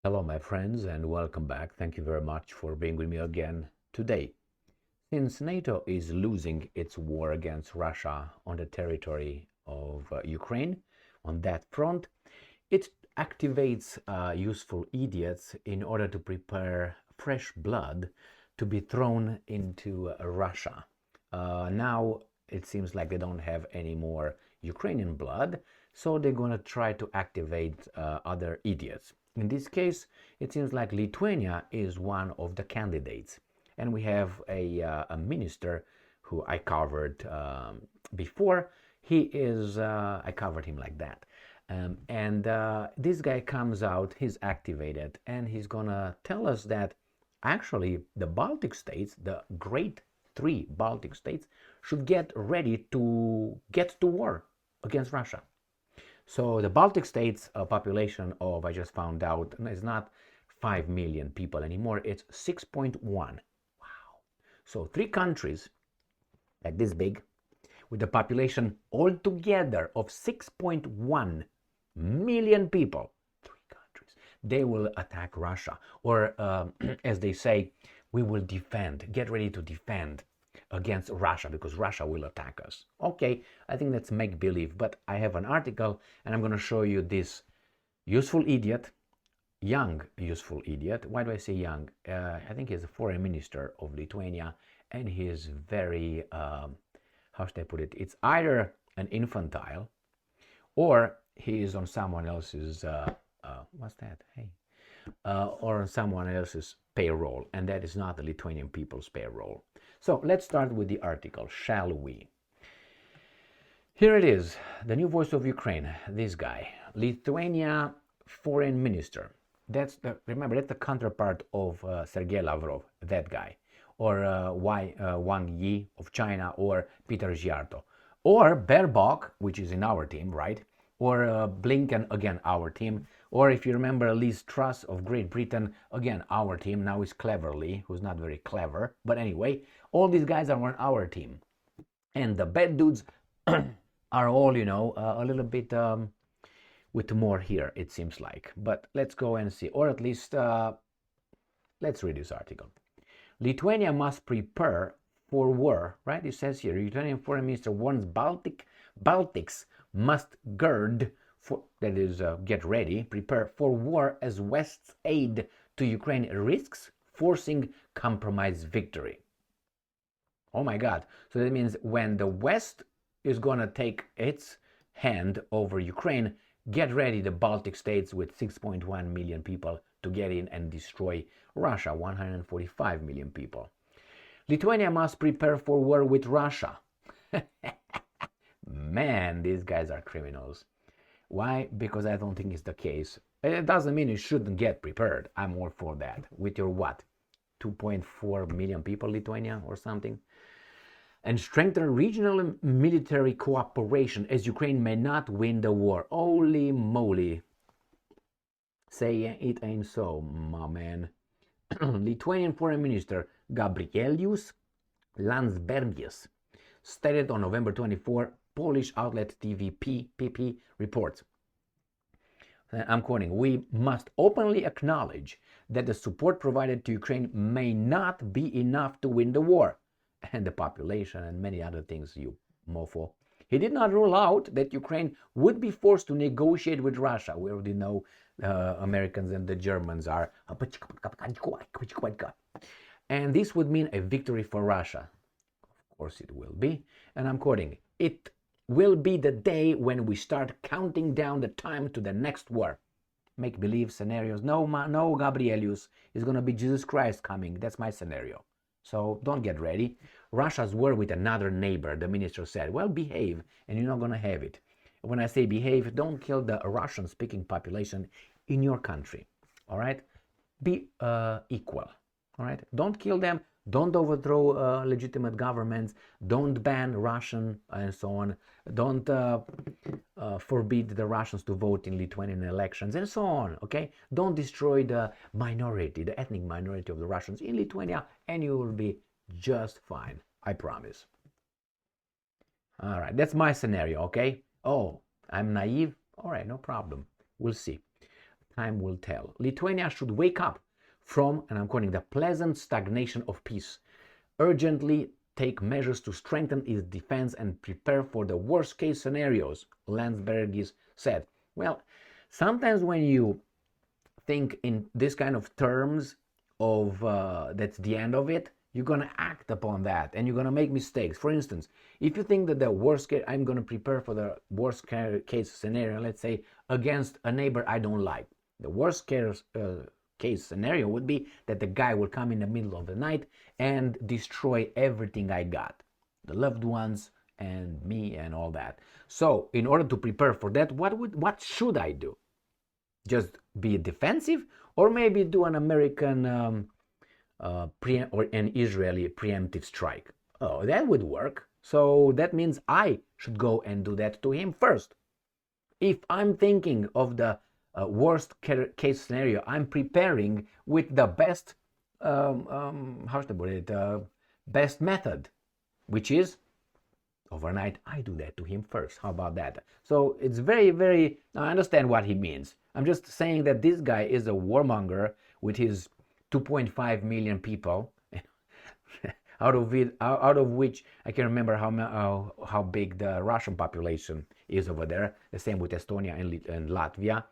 Hello, my friends, and welcome back. Thank you very much for being with me again today. Since NATO is losing its war against Russia on the territory of Ukraine, on that front, it activates useful idiots in order to prepare fresh blood to be thrown into Russia. Now it seems like they don't have any more Ukrainian blood, so they're going to try to activate other idiots. In this case, it seems like Lithuania is one of the candidates. And we have a minister who I covered before. I covered him like that. This guy comes out, he's activated, and he's gonna tell us that actually the Baltic states, the great three Baltic states, should get ready to get to war against Russia. So the Baltic states population of, I just found out, is not 5 million people anymore, it's 6.1. Wow. So three countries like this big with a population altogether of 6.1 million people, three countries, they will attack Russia. Or as they say, we will defend, get ready to defend against Russia because Russia will attack us. Okay, I think that's make believe, but I have an article and I'm going to show you this useful idiot, young useful idiot. Why do I say young? I think he's a foreign minister of Lithuania and he is very, how should I put it? It's either an infantile or he is on someone else's, what's that? Hey. Or on someone else's payroll, and that is not the Lithuanian people's payroll. So let's start with the article, shall we? Here it is, the new voice of Ukraine, this guy, Lithuania foreign minister. Remember, that's the counterpart of Sergei Lavrov, that guy, or Wang Yi of China, or Peter Zhyarto, or Baerbock, which is in our team, right? Or Blinken, again, our team. Or if you remember Liz Truss of Great Britain, again, our team. Now is Cleverly, who's not very clever. But anyway, all these guys are on our team. And the bad dudes are all, a little bit with more here, it seems like. But let's go and see. Or at least, let's read this article. Lithuania must prepare for war, right? It says here, Lithuanian foreign minister warns Baltics must gird for, that is, get ready, prepare for war as West's aid to Ukraine risks forcing compromise victory. Oh my God. So that means when the West is going to take its hand over Ukraine, get ready, the Baltic states with 6.1 million people to get in and destroy Russia, 145 million people. Lithuania must prepare for war with Russia. Man, these guys are criminals. Why? Because I don't think it's the case. It doesn't mean you shouldn't get prepared. I'm all for that. With your what? 2.4 million people, Lithuania or something? And strengthen regional military cooperation as Ukraine may not win the war. Holy moly. Say it ain't so, my man. Lithuanian Foreign Minister Gabrielius Landsbergis stated on November 24, Polish outlet TVP reports. I'm quoting, we must openly acknowledge that the support provided to Ukraine may not be enough to win the war, and the population and many other things, you mofo. He did not rule out that Ukraine would be forced to negotiate with Russia. We already know Americans and the Germans are, and this would mean a victory for Russia. Of course it will be, and I'm quoting, it will be the day when we start counting down the time to the next war. Make-believe scenarios. No, Gabrielius, is going to be Jesus Christ coming. That's my scenario. So don't get ready. Russia's war with another neighbor, the minister said. Well, behave, and you're not going to have it. When I say behave, don't kill the Russian-speaking population in your country. All right? Be equal. All right? Don't kill them. Don't overthrow legitimate governments. Don't ban Russian and so on. Don't forbid the Russians to vote in Lithuanian elections and so on. Okay? Don't destroy the minority, the ethnic minority of the Russians in Lithuania, and you will be just fine. I promise. All right, that's my scenario. Okay. Oh, I'm naive. All right, no problem. We'll see. time will tell. Lithuania should wake up from, and I'm quoting, the pleasant stagnation of peace, urgently take measures to strengthen its defense and prepare for the worst case scenarios, Landsbergis said. Well, sometimes when you think in this kind of terms of that's the end of it, you're going to act upon that and you're going to make mistakes. For instance, if you think that the worst case, I'm going to prepare for the worst case scenario, let's say against a neighbor I don't like. The worst case scenario would be that the guy will come in the middle of the night and destroy everything I got, the loved ones and me and all that. So in order to prepare for that, what should I do? Just be defensive, or maybe do an American or an Israeli preemptive strike? Oh, that would work. So that means I should go and do that to him first. If I'm thinking of the worst case scenario, I'm preparing with the best, how should I put it, best method, which is overnight I do that to him first. How about that? So it's very, very, I understand what he means. I'm just saying that this guy is a warmonger with his 2.5 million people, out of which I can remember how big the Russian population is over there. The same with Estonia and Latvia.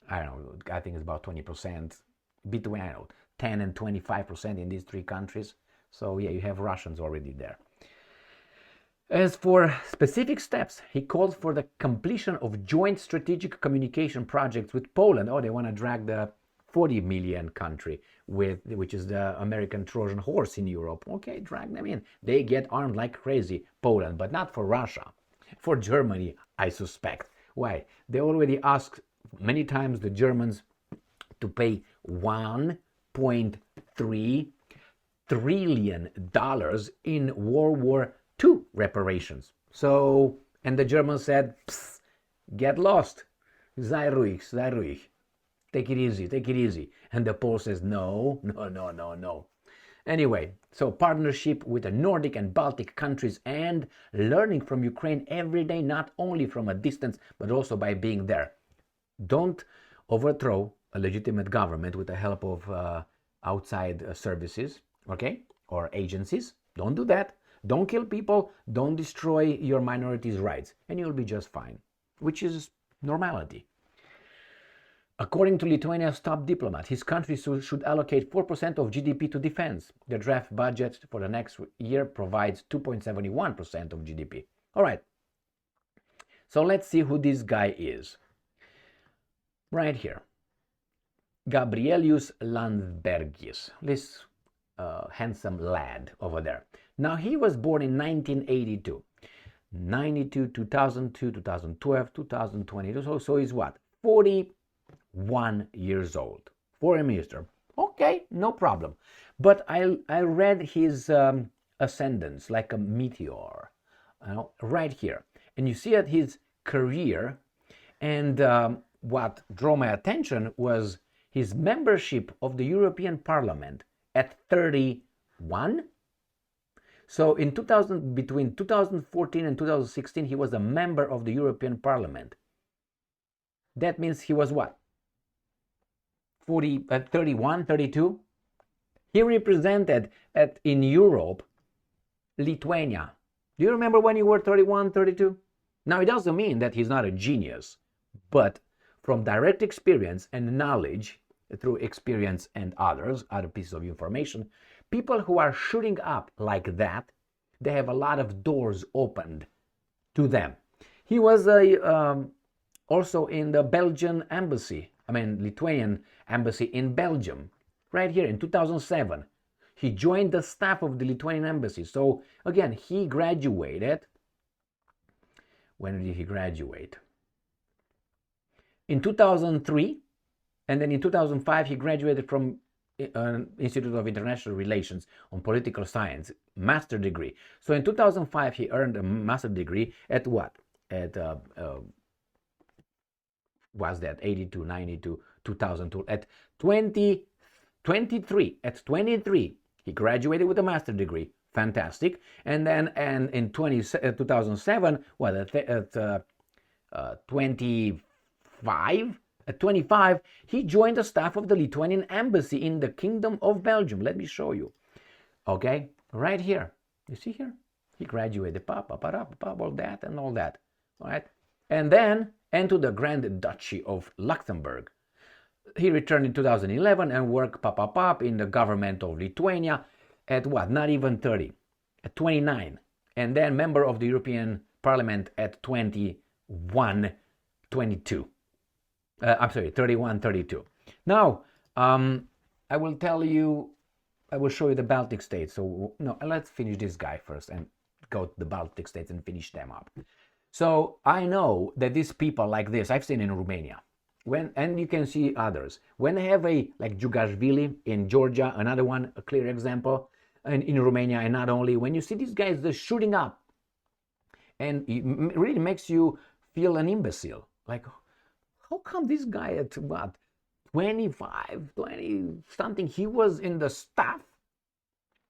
I don't know, I think it's about 20%, between 10 and 25% in these three countries. So yeah, you have Russians already there. As for specific steps, he called for the completion of joint strategic communication projects with Poland. Oh, they want to drag the 40 million country, which is the American Trojan horse in Europe. Okay, drag them in. They get armed like crazy, Poland, but not for Russia. For Germany, I suspect. Why? They already asked many times the Germans to pay $1.3 trillion in World War II reparations. So, and the Germans said, get lost. Sei ruhig, sei ruhig. Take it easy, take it easy. And the Pole says, no. Anyway, so partnership with the Nordic and Baltic countries and learning from Ukraine every day, not only from a distance, but also by being there. Don't overthrow a legitimate government with the help of outside services, okay, or agencies. Don't do that. Don't kill people. Don't destroy your minorities' rights, and you'll be just fine, which is normality. According to Lithuania's top diplomat, his country should allocate 4% of GDP to defense. The draft budget for the next year provides 2.71% of GDP. All right. So let's see who this guy is. Right here. Gabrielius Landsbergis, this handsome lad over there. Now, he was born in 1982. 92, 2002, 2012, 2022. So he's what? 41 years old. Foreign minister. Okay, no problem. But I read his ascendance like a meteor, right here. And you see that his career, and what drew my attention was his membership of the European Parliament at 31. So in between 2014 and 2016, he was a member of the European Parliament. That means he was what? 31, 32? He represented in Europe, Lithuania. Do you remember when you were 31, 32? Now, it doesn't mean that he's not a genius, but from direct experience and knowledge, through experience and other pieces of information, people who are shooting up like that, they have a lot of doors opened to them. He was also in the Belgian embassy, Lithuanian embassy in Belgium, right here in 2007. He joined the staff of the Lithuanian embassy. So again, he graduated. When did he graduate? In 2003, and then in 2005 he graduated from Institute of International Relations on Political Science, master degree. So in 2005 he earned a master degree at what? At was that 82, 92, 2002? At 23. At 23 he graduated with a master degree. Fantastic. And then in 2007, what, at 25, At 25, he joined the staff of the Lithuanian embassy in the Kingdom of Belgium. Let me show you. Okay, right here. You see here? He graduated, all that and all that. All right, and then entered the Grand Duchy of Luxembourg. He returned in 2011 and worked in the government of Lithuania at what? Not even 30, at 29. And then member of the European Parliament at 21, 22. I'm sorry, 31, 32. Now, I will tell you, I will show you the Baltic States. So, no, let's finish this guy first and go to the Baltic States and finish them up. So, I know that these people like this, I've seen in Romania. And you can see others. When they have like Jugashvili in Georgia, another one, a clear example, and in Romania, and not only, when you see these guys, they're shooting up. And it really makes you feel an imbecile. Like, how come this guy at what, 25, 20 something, he was in the staff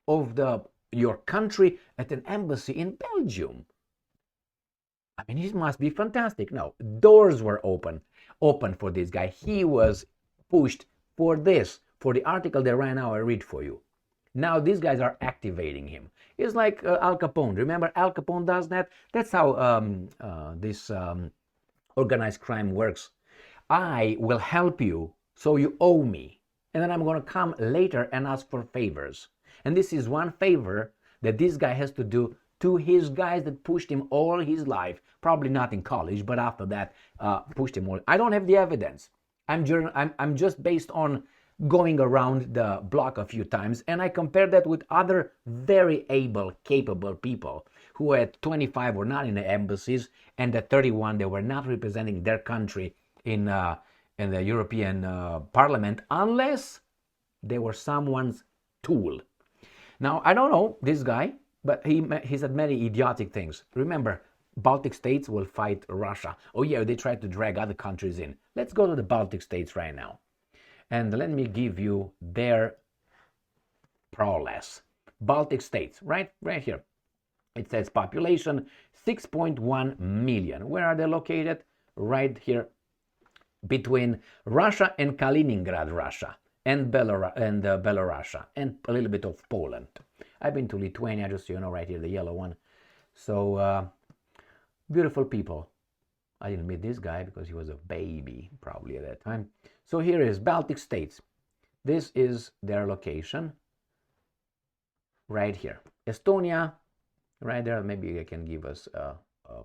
of your country at an embassy in Belgium? I mean, it must be fantastic. No, doors were open for this guy. He was pushed for this, for the article that right now I read for you. Now these guys are activating him. It's like Al Capone. Remember, Al Capone does that? That's how this organized crime works. I will help you, so you owe me. And then I'm going to come later and ask for favors. And this is one favor that this guy has to do to his guys that pushed him all his life. Probably not in college, but after that, pushed him all. I don't have the evidence. I'm just based on going around the block a few times, and I compare that with other very able, capable people who at 25 were not in the embassies, and at 31 they were not representing their country in the European Parliament unless they were someone's tool. Now, I don't know this guy, but he said many idiotic things. Remember, Baltic States will fight Russia. Oh yeah, they tried to drag other countries in. Let's go to the Baltic States right now. And let me give you their prowess. Baltic States, right here. It says population 6.1 million. Where are they located? Right here between Russia and Kaliningrad, Russia, and Belarus, and a little bit of Poland. I've been to Lithuania, just so you know, right here, the yellow one. So, beautiful people. I didn't meet this guy because he was a baby, probably at that time. So here is Baltic States. This is their location. Right here. Estonia, right there. Maybe they can give us a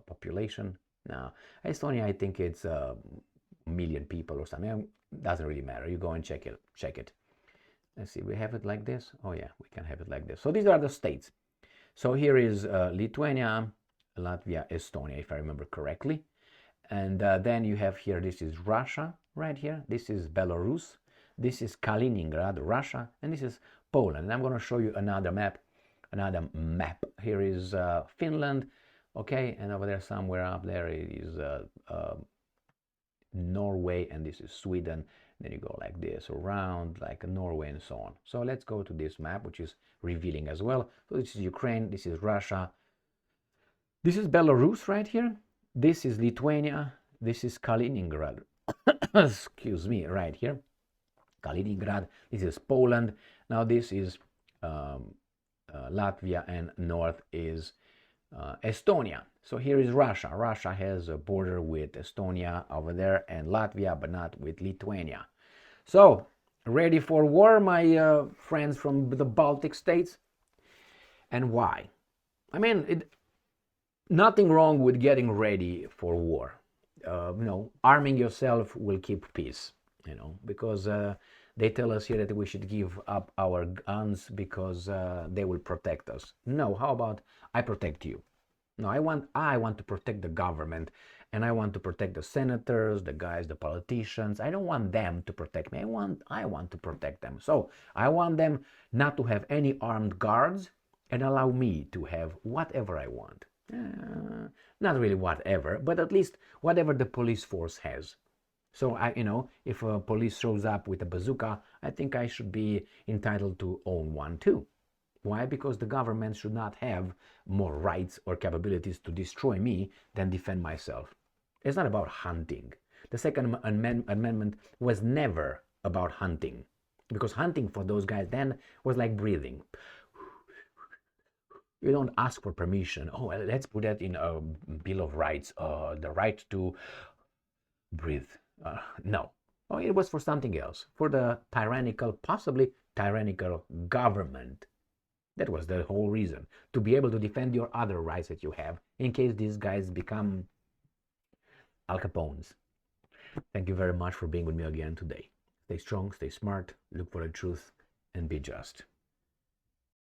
population. No, Estonia, I think it's a million people or something. Doesn't really matter. You go and check it. Let's see, we have it like this. Oh yeah, we can have it like this. So these are the states. So here is Lithuania, Latvia, Estonia, if I remember correctly. And then you have here, this is Russia, right here. This is Belarus. This is Kaliningrad, Russia. And this is Poland. And I'm going to show you another map. Here is Finland. Okay, and over there, somewhere up there, it is Norway, and this is Sweden. Then you go like this around, like Norway and so on. So let's go to this map, which is revealing as well. So this is Ukraine, this is Russia, this is Belarus right here, this is Lithuania, this is Kaliningrad, excuse me, right here, Kaliningrad, this is Poland, now this is Latvia, and north is Estonia. So here is Russia. Russia has a border with Estonia over there and Latvia, but not with Lithuania. So, ready for war, my friends from the Baltic states? And why? I mean, nothing wrong with getting ready for war. Arming yourself will keep peace, because they tell us here that we should give up our guns because they will protect us. No, how about I protect you? No, I want to protect the government, and I want to protect the senators, the guys, the politicians. I don't want them to protect me. I want to protect them. So I want them not to have any armed guards and allow me to have whatever I want. Not really whatever, but at least whatever the police force has. So if a police shows up with a bazooka, I think I should be entitled to own one too. Why? Because the government should not have more rights or capabilities to destroy me than defend myself. It's not about hunting. The Second Amendment was never about hunting, because hunting for those guys then was like breathing. You don't ask for permission. Oh, well, let's put that in a Bill of Rights, the right to breathe. No. Oh, it was for something else, for the tyrannical, possibly tyrannical government. That was the whole reason, to be able to defend your other rights that you have in case these guys become Al Capones. Thank you very much for being with me again today. Stay strong, stay smart, look for the truth, and be just.